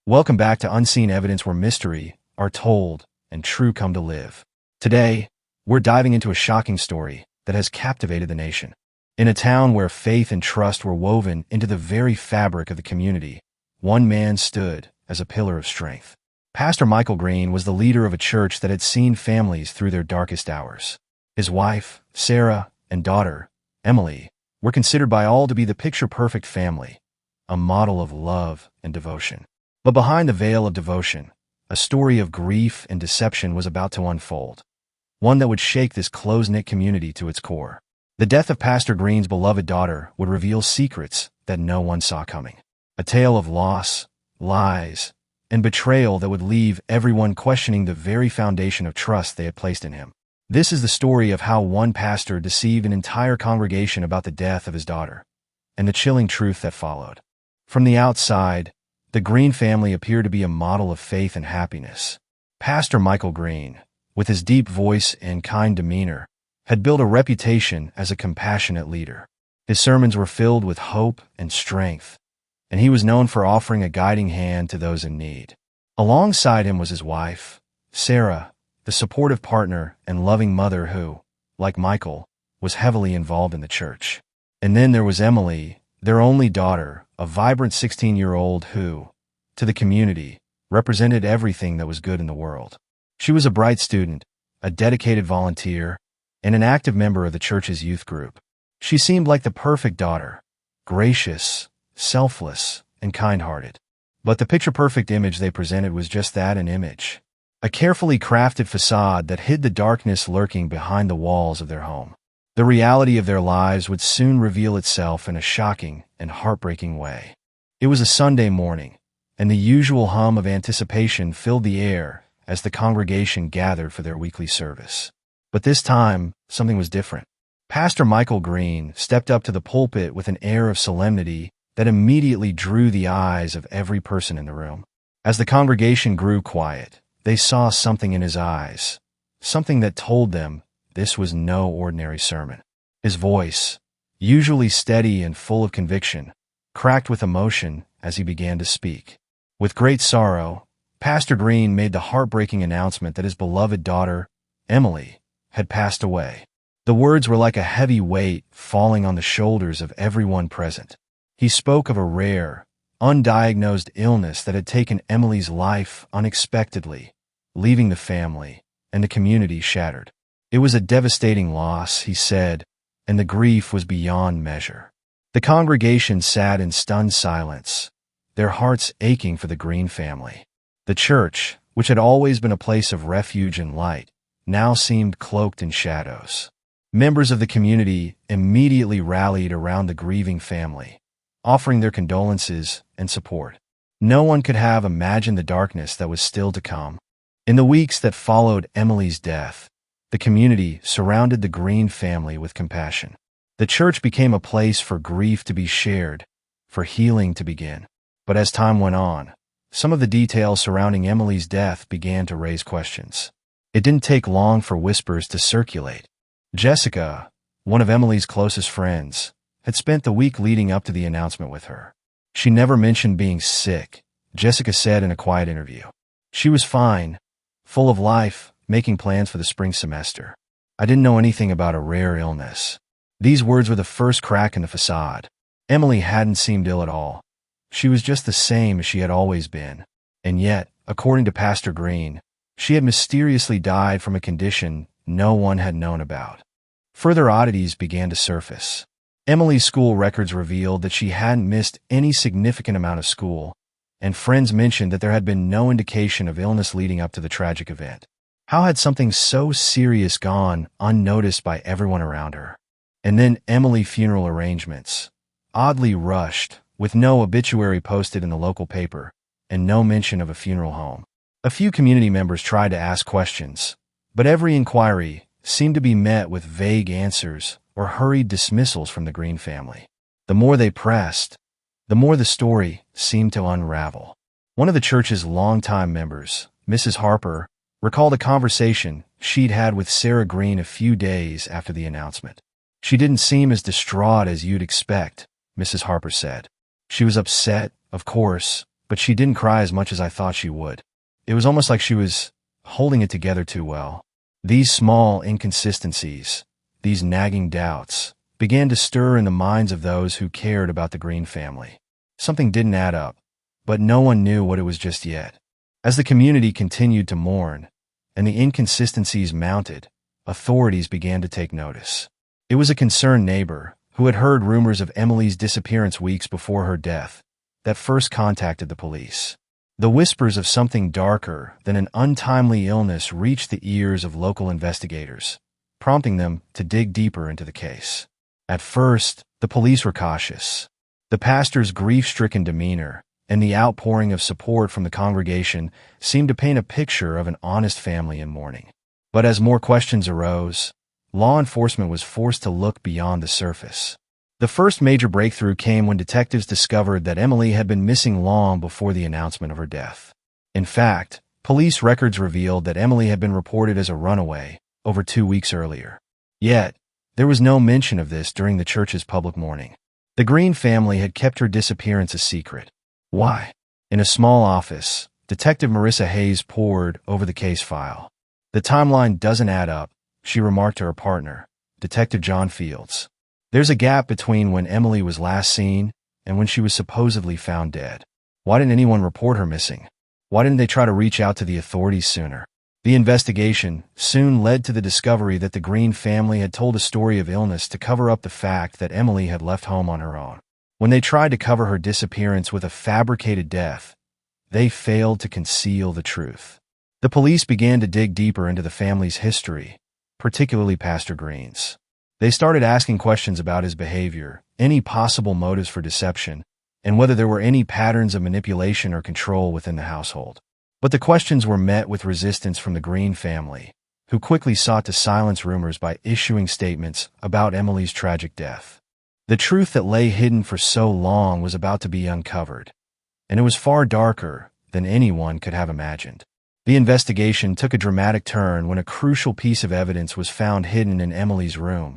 Welcome back to Unseen Evidence, where mystery are told and true come to live. Today, we're diving into a shocking story that has captivated the nation. In a town where faith and trust were woven into the very fabric of the community, one man stood as a pillar of strength. Pastor Michael Green was the leader of a church that had seen families through their darkest hours. His wife, Sarah, and daughter, Emily, were considered by all to be the picture-perfect family, a model of love and devotion. But behind the veil of devotion, a story of grief and deception was about to unfold, one that would shake this close-knit community to its core. The death of Pastor Green's beloved daughter would reveal secrets that no one saw coming. A tale of loss, lies, and betrayal that would leave everyone questioning the very foundation of trust they had placed in him. This is the story of how one pastor deceived an entire congregation about the death of his daughter, and the chilling truth that followed. From the outside, the Green family appeared to be a model of faith and happiness. Pastor Michael Green, with his deep voice and kind demeanor, had built a reputation as a compassionate leader. His sermons were filled with hope and strength, and he was known for offering a guiding hand to those in need. Alongside him was his wife, Sarah, the supportive partner and loving mother who, like Michael, was heavily involved in the church. And then there was Emily, their only daughter, a vibrant 16-year-old who, to the community, represented everything that was good in the world. She was a bright student, a dedicated volunteer, and an active member of the church's youth group. She seemed like the perfect daughter, gracious, selfless, and kind-hearted. But the picture-perfect image they presented was just that, an image. A carefully crafted facade that hid the darkness lurking behind the walls of their home. The reality of their lives would soon reveal itself in a shocking and heartbreaking way. It was a Sunday morning, and the usual hum of anticipation filled the air as the congregation gathered for their weekly service. But this time, something was different. Pastor Michael Green stepped up to the pulpit with an air of solemnity that immediately drew the eyes of every person in the room. As the congregation grew quiet, they saw something in his eyes, something that told them this was no ordinary sermon. His voice, usually steady and full of conviction, cracked with emotion as he began to speak. With great sorrow, Pastor Green made the heartbreaking announcement that his beloved daughter, Emily, had passed away. The words were like a heavy weight falling on the shoulders of everyone present. He spoke of a rare, undiagnosed illness that had taken Emily's life unexpectedly, leaving the family and the community shattered. It was a devastating loss, he said, and the grief was beyond measure. The congregation sat in stunned silence, their hearts aching for the Green family. The church, which had always been a place of refuge and light, now seemed cloaked in shadows. Members of the community immediately rallied around the grieving family, offering their condolences and support. No one could have imagined the darkness that was still to come. In the weeks that followed Emily's death, the community surrounded the Green family with compassion. The church became a place for grief to be shared, for healing to begin. But as time went on, some of the details surrounding Emily's death began to raise questions. It didn't take long for whispers to circulate. Jessica, one of Emily's closest friends, had spent the week leading up to the announcement with her. She never mentioned being sick, Jessica said in a quiet interview. She was fine, full of life, making plans for the spring semester. I didn't know anything about a rare illness. These words were the first crack in the facade. Emily hadn't seemed ill at all. She was just the same as she had always been. And yet, according to Pastor Green, she had mysteriously died from a condition no one had known about. Further oddities began to surface. Emily's school records revealed that she hadn't missed any significant amount of school, and friends mentioned that there had been no indication of illness leading up to the tragic event. How had something so serious gone unnoticed by everyone around her? And then Emily's funeral arrangements, oddly rushed, with no obituary posted in the local paper, and no mention of a funeral home. A few community members tried to ask questions, but every inquiry seemed to be met with vague answers or hurried dismissals from the Green family. The more they pressed, the more the story seemed to unravel. One of the church's longtime members, Mrs. Harper, recalled a conversation she'd had with Sarah Green a few days after the announcement. She didn't seem as distraught as you'd expect, Mrs. Harper said. She was upset, of course, but she didn't cry as much as I thought she would. It was almost like she was holding it together too well. These small inconsistencies, these nagging doubts, began to stir in the minds of those who cared about the Green family. Something didn't add up, but no one knew what it was just yet. As the community continued to mourn, and the inconsistencies mounted, authorities began to take notice. It was a concerned neighbor, who had heard rumors of Emily's disappearance weeks before her death, that first contacted the police. The whispers of something darker than an untimely illness reached the ears of local investigators, prompting them to dig deeper into the case. At first, the police were cautious. The pastor's grief-stricken demeanor and the outpouring of support from the congregation seemed to paint a picture of an honest family in mourning. But as more questions arose, law enforcement was forced to look beyond the surface. The first major breakthrough came when detectives discovered that Emily had been missing long before the announcement of her death. In fact, police records revealed that Emily had been reported as a runaway over 2 weeks earlier. Yet, there was no mention of this during the church's public mourning. The Green family had kept her disappearance a secret. Why? In a small office, Detective Marissa Hayes pored over the case file. "The timeline doesn't add up," she remarked to her partner, Detective John Fields. "There's a gap between when Emily was last seen and when she was supposedly found dead. Why didn't anyone report her missing? Why didn't they try to reach out to the authorities sooner?" The investigation soon led to the discovery that the Green family had told a story of illness to cover up the fact that Emily had left home on her own. When they tried to cover her disappearance with a fabricated death, they failed to conceal the truth. The police began to dig deeper into the family's history, particularly Pastor Green's. They started asking questions about his behavior, any possible motives for deception, and whether there were any patterns of manipulation or control within the household. But the questions were met with resistance from the Green family, who quickly sought to silence rumors by issuing statements about Emily's tragic death. The truth that lay hidden for so long was about to be uncovered, and it was far darker than anyone could have imagined. The investigation took a dramatic turn when a crucial piece of evidence was found hidden in Emily's room,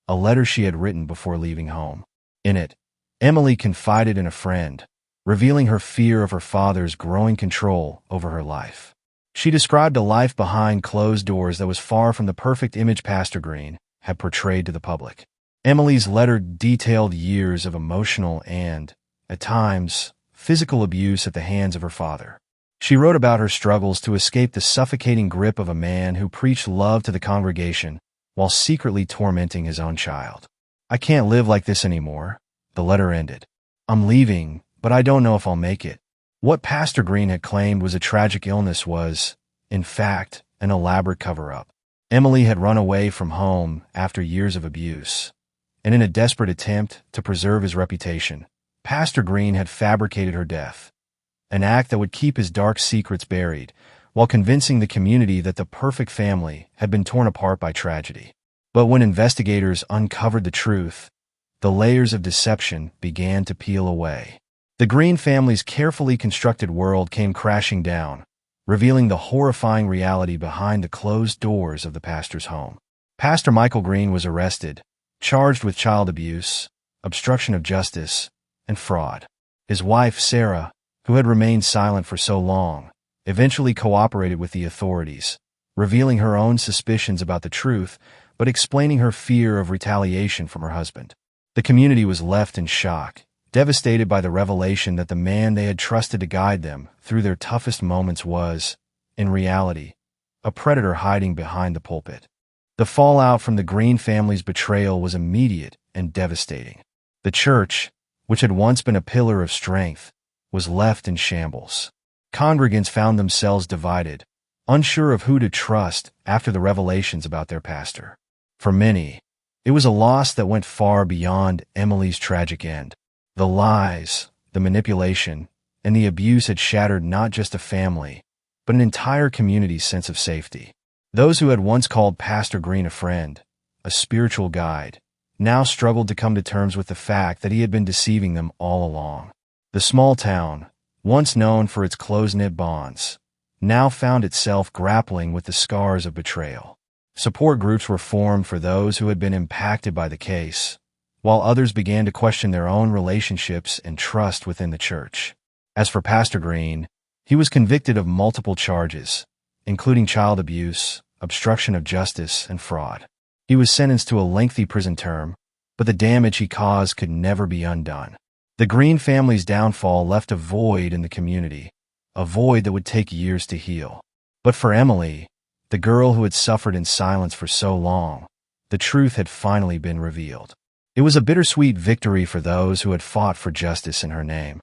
a letter she had written before leaving home. In it, Emily confided in a friend, revealing her fear of her father's growing control over her life. She described a life behind closed doors that was far from the perfect image Pastor Green had portrayed to the public. Emily's letter detailed years of emotional and, at times, physical abuse at the hands of her father. She wrote about her struggles to escape the suffocating grip of a man who preached love to the congregation while secretly tormenting his own child. "I can't live like this anymore," the letter ended. "I'm leaving, but I don't know if I'll make it." What Pastor Green had claimed was a tragic illness was, in fact, an elaborate cover-up. Emily had run away from home after years of abuse, and in a desperate attempt to preserve his reputation, Pastor Green had fabricated her death, an act that would keep his dark secrets buried, while convincing the community that the perfect family had been torn apart by tragedy. But when investigators uncovered the truth, the layers of deception began to peel away. The Green family's carefully constructed world came crashing down, revealing the horrifying reality behind the closed doors of the pastor's home. Pastor Michael Green was arrested, charged with child abuse, obstruction of justice, and fraud. His wife, Sarah, who had remained silent for so long, eventually cooperated with the authorities, revealing her own suspicions about the truth, but explaining her fear of retaliation from her husband. The community was left in shock, devastated by the revelation that the man they had trusted to guide them through their toughest moments was, in reality, a predator hiding behind the pulpit. The fallout from the Green family's betrayal was immediate and devastating. The church, which had once been a pillar of strength, was left in shambles. Congregants found themselves divided, unsure of who to trust after the revelations about their pastor. For many, it was a loss that went far beyond Emily's tragic end. The lies, the manipulation, and the abuse had shattered not just a family, but an entire community's sense of safety. Those who had once called Pastor Green a friend, a spiritual guide, now struggled to come to terms with the fact that he had been deceiving them all along. The small town, once known for its close-knit bonds, now found itself grappling with the scars of betrayal. Support groups were formed for those who had been impacted by the case, while others began to question their own relationships and trust within the church. As for Pastor Green, he was convicted of multiple charges, including child abuse, obstruction of justice, and fraud. He was sentenced to a lengthy prison term, but the damage he caused could never be undone. The Green family's downfall left a void in the community, a void that would take years to heal. But for Emily, the girl who had suffered in silence for so long, the truth had finally been revealed. It was a bittersweet victory for those who had fought for justice in her name.